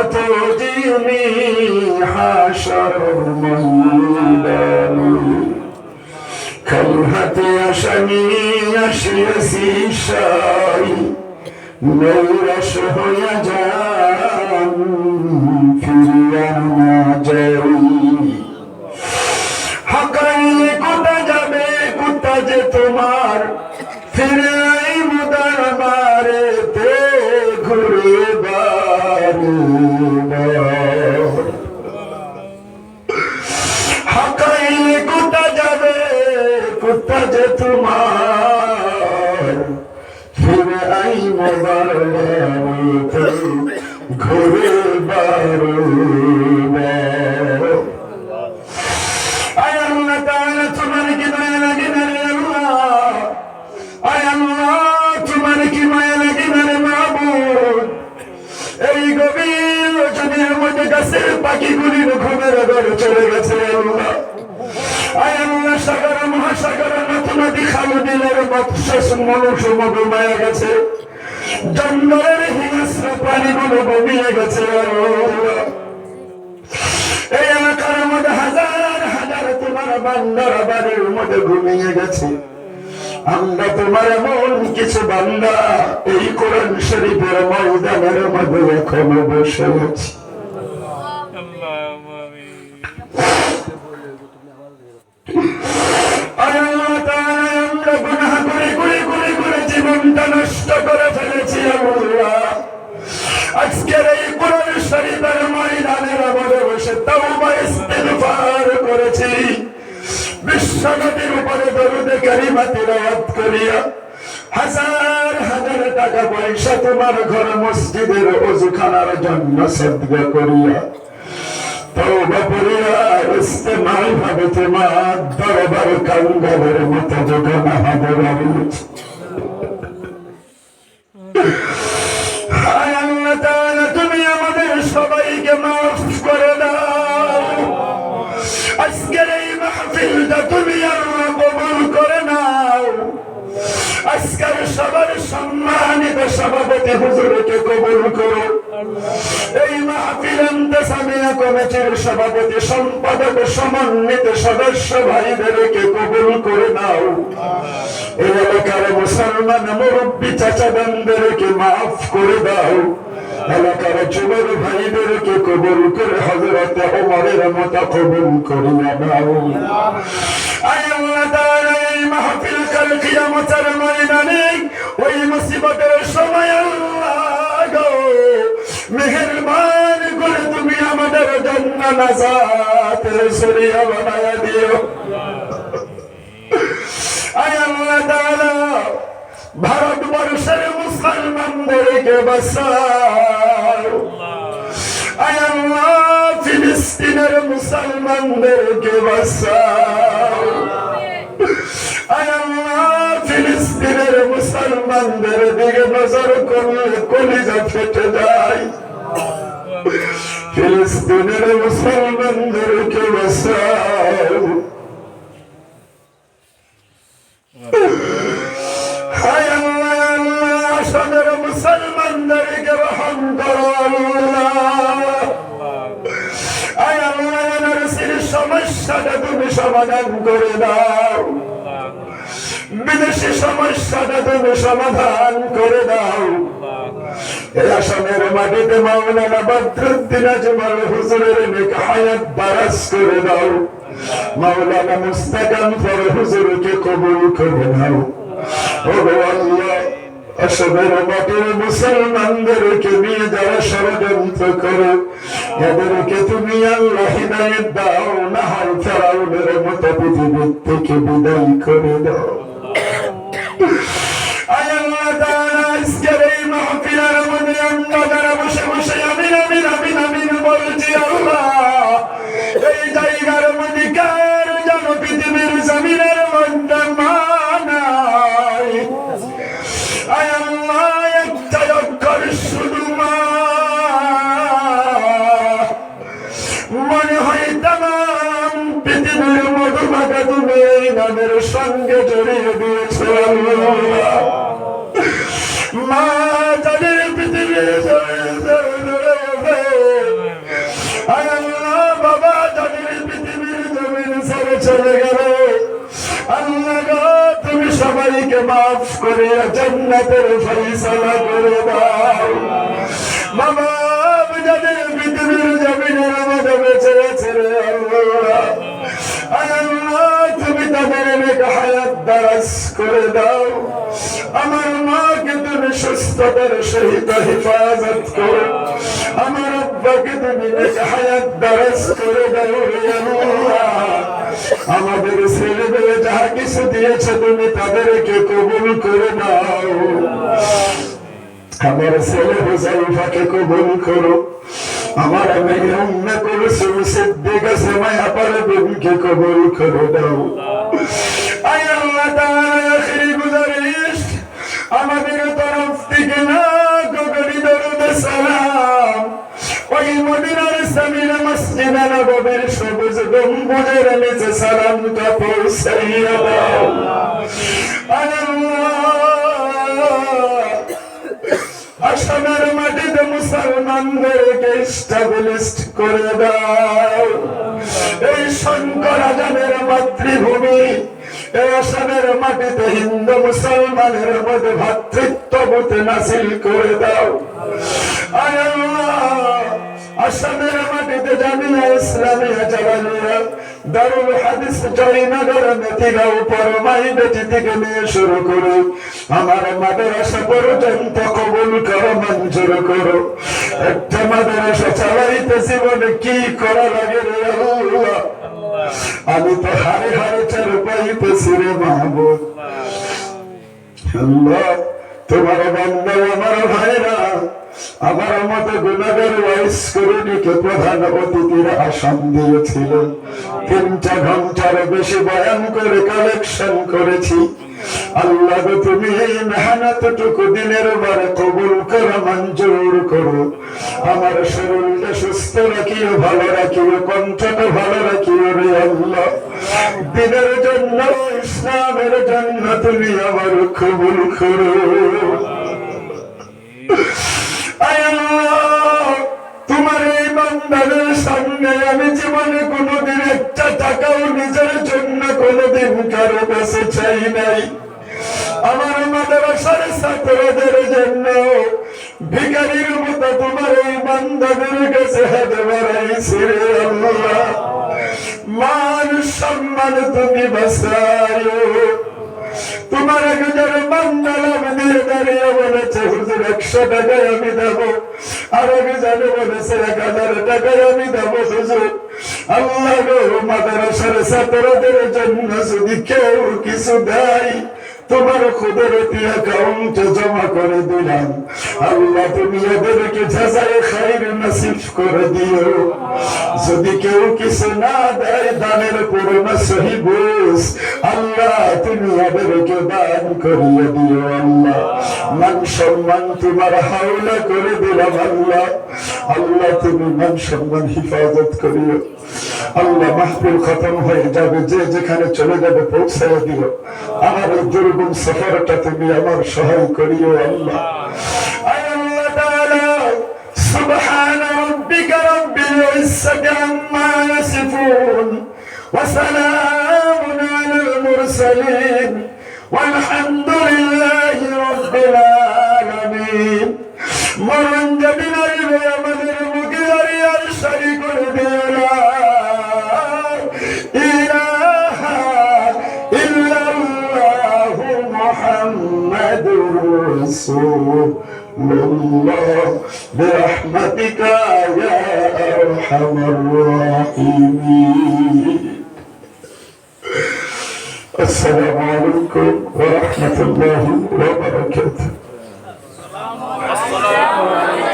توديني حشر ميداني كالهت يشني يشيسي شاي نورش هيا جان ফিরিয়ানা যাই হাকাইলে কোথা যাবে কোথা যে তোমার ফিরে আইব দরবারে তে ঘুরে হাকাইলে কোথা যাবে কোথা যে তোমার ফিরে আইব দরবারে তে ঘুরে পাখিগুলির ঘুমের ঘরে চলে গেছে আল্লাহ আয় আল্লাহ সাগর মহাসাগর নদী খাল বিলের মৎস্য মনুষ্য মধু মায়া গেছে জঙ্গলের হিংস্র প্রাণীগুলো ঘুমিয়ে গেছে এই এলাকার মধ্যে হাজার হাজার তোমার বান্দারা বাড়ির মধ্যে ঘুমিয়ে গেছে আমরা তোমার এমন কিছু বান্দা এই কোরআন শরীফের ময়দানের মধ্যে এখনো বসে আছি জীবনটা নষ্ট করে ফেলেছি আজকের এই কোরআন শরীফের ময়দানের মধ্যে বসে তাওবা ইস্তিগফার করেছি বিশ্বনবীর উপরে দরুদ কারিমা তিলাওয়াত করিয়া হাজার হাজার টাকা পয়সা তোমার ঘর মসজিদের ওযুখানার জন্য সদকা করিয়া তওবা করিয়া ইস্তেমাল ভাবে তোমার দরবার কাঙ্গালের মতো যখন হাজার হয়েছে হায় আল্লাহ তাআলা তুমি আমাদের সবাইকে মাফ করে দাও আজকের এই মাহফিলটা তুমি আল্লাহ কবুল করে নাও আজকের সবার সম্মানিত সভাপতি হুজুরকে কবুল করো এই মাহফিল ইন্তেসামিয়া কমিটির সভাপতি সম্পাদক সমন্বিত সদস্য ভাইদেরকে কবুল করে নাও এই এলাকার মুসলমান মুরব্বী চাচাদেরকে মাফ করে দাও এলাকার যুবক ভাইদেরকে কবুল করে হযরত ওমরের মতো কবুল করিয়া দাও আয় আল্লাহ তাআলা এই মাহফিল কাল কিয়ামতের ময়দানে ওই মুসিবতের সময় আল্লাহ গো মেহেরবান করে তুমি আমাদের জন্য নাজাতের জরিয়া বানায়া দিও আয় আল্লাহ তাআলা ভারতবর্ষের মুসলমানদেরকে বাঁচাও আয় আল্লাহ ফিলিস্তিনের মুসলমানদেরকে বাঁচাও আয় আল্লাহ ফিলিস্তিনের মুসলমানদের দিকে নজর করলে কলিজা ফেটে যায় ফিলিস্তিনের মুসলমানদেরকে বাঁচাও হায় আল্লাহ আল্লাহ আসামের মুসলমানদেরকে রহম করো আল্লাহ আয় আল্লাহ এনআরসির সমস্যাটা তুমি সমাধান করে দাও বিদেশি সমস্যাটা তুমি সমাধান করে দাও এই আসামের মাটিতে মাওলানা বদরুদ্দিন আজমল হুজুরের নেক হায়াত বারাস করে দাও মাওলানা মুস্তাকানফর হুজুরকে কবুল করে নাও ও আল্লাহ আসামের মাটির মুসলমানদেরকে নিয়ে যারা ষড়যন্ত্র করে এদেরকে তুমি আল্লাহ হিদায়াত দাও না হয় ফেরাউনের মতো পৃথিবীর থেকে বিদায় করে দাও আয় আল্লাহ তাআলা আজকের এই মাহফিলের মধ্যে আমরা যারা বসে বসে আমিন আমিন আমিন আমিন বলছি আল্লাহ এই জায়গার মধ্যে কার যেন পৃথিবীর জমিনের মধ্যে মানাই আয় আল্লাহ একটা অক্ষর শুধু মনে হয় তাম পৃথিবীর মধুমাখা তুমি এই নামের সঙ্গে জড়িয়ে দিয়েছো মা যাদের পৃথিবীর মাফ করে জান্নাতের ফয়সালা করে দাও। মামা যাদের পৃথিবীর জমিনের মধ্যে বেঁচে আছে রে আল্লাহ, তুমি তাদের নেক হায়াত দারাজ করে দাও। আমার মাকে তুমি সুস্থতার সহিত হেফাজত করো, আমার আব্বাকে তুমি নেক হায়াত দারাজ করে দাও রে আল্লাহ। আমাদের ছেলে মেয়ে যাহা কিছু দিয়েছে তুমি তাদেরকে কবুল করে নাও। আমার ছেলে হুযায়ফাকে কবুল করো, আমার মেয়ে উম্মে কুলসুম সিদ্দিকা সামায়া পারভীনকে কবুল করে দাও। আয় আল্লাহ তাআলা আখিরি গুজারিশ আমাদের তরফ থেকে লাখ কোটি দরুদ সালাম ওই মদিনার সামিনা মসজিদে নববীর সবুজ গম্বুজের নিচে সালামটা পৌঁছাইয়া দাও। আয় আসামের মাটিতে মুসলমানদেরকে স্টাবলিশড করে দাও। এই শঙ্কর আজানের মাতৃভূমি এই আসামের মাটিতে হিন্দু মুসলমানের মধ্যে ভ্রাতৃত্ববোধ নাসিল করে দাও। আয় আল্লাহ আসামের মাটিতে জামিয়া ইসলামিয়া জালালিয়া দারুল হাদিস জয়নগর মেথিগাঁও পরমাইবেটি থেকে নিয়ে শুরু করো আমার মাদ্রাসা পর্যন্ত কবুল করো, মঞ্জুর করো। একটা মাদ্রাসা চালাইতে জীবনে কি করা লাগে রে আল্লাহ, আমি তো হারে হারে চার পাইতেছি রে মাহবুব। আল্লাহ তোমার বান্দা আমার ভাইরা আমার মতো গুনাহগার ওয়াইস করুণীকে প্রধান অতিথির আসন দিয়েছিলেন। 3 ঘন্টার বেশি বয়ান করে কালেকশন করেছি। আল্লাহ তুমি এই মেহনতটুকু দিনের বারে কবুল করো, মঞ্জুর করো। আমার শরীরটা সুস্থ রাখিও, ভালো রাখিও, কণ্ঠটা ভালো রাখিও রে আল্লাহ। দিনের জন্য ইসলামের জন্য তুমি আমার কবুল করো। তোমার এই বান্দাদের সামনে আমি জীবনে কোনোদিন একটা টাকাও নিজের জন্য কোনোদিন কারো কাছে চাই নাই। আমার মাদ্রাসার ছাত্রদের জন্য ভিখারির মতো তোমার এই বান্দাদের কাছে হাত বাড়াইছি রে আল্লাহ। মান সম্মান তুমি বাঁচায়ো। তোমার একজন বান্দা লাভ দিয়ে দাঁড়িয়ে বলেছে হুজুর 100 টাকায় আমি দেবো, আর একজনে বলেছে 1000 টাকায় আমি দেবো হুজুর। আল্লাহ গো মাদ্রাসার ছাত্রদের জন্য যদি কেউ কিছু দেয় তোমার কুদরতি অ্যাকাউন্টে জমা করে দিলাম। আল্লাহ তুমি এদেরকে জাযায়ে খায়র নসিব করে দিও। যদি কেউ কিছু না দেয় দানের পুরনো সহি বুঝ আল্লাহ তুমি এদেরকে দান করিয়ে দিও। আল্লাহ মান সম্মান তোমার হাওলা করে দিলাম আল্লাহ। আল্লাহ তুমি মান সম্মান হিফাজত করিও। আল্লাহ মাহফিল খতম হয়ে যাবে, যে যেখানে চলে যাবে পৌঁছায় দিও। আমার এই দুর্গম সফরটা তুমি আমার সহায় করিও আল্লাহ। আল্লাহ তাআলা সুবহান রাব্বিকা রাব্বিল ইজ্জাতি আম্মা ইয়াসিফুন ওয়া সালামুন আলাল মুরসালিন ওয়ালহামদুলিল্লাহি রাব্বিল আলামিন। মরণ যেদিন আসবে আমাদের মুখে আর সারি করে দিও না ইলাহা ইল্লাল্লাহু মুহাম্মাদুর রাসূলুল্লাহ বিরহমাতিকা ইয়া আরহামার রাহিমিন। আসসালামু আলাইকুম ওয়া রাহমাতুল্লাহি ওয়া বারাকাতুহু।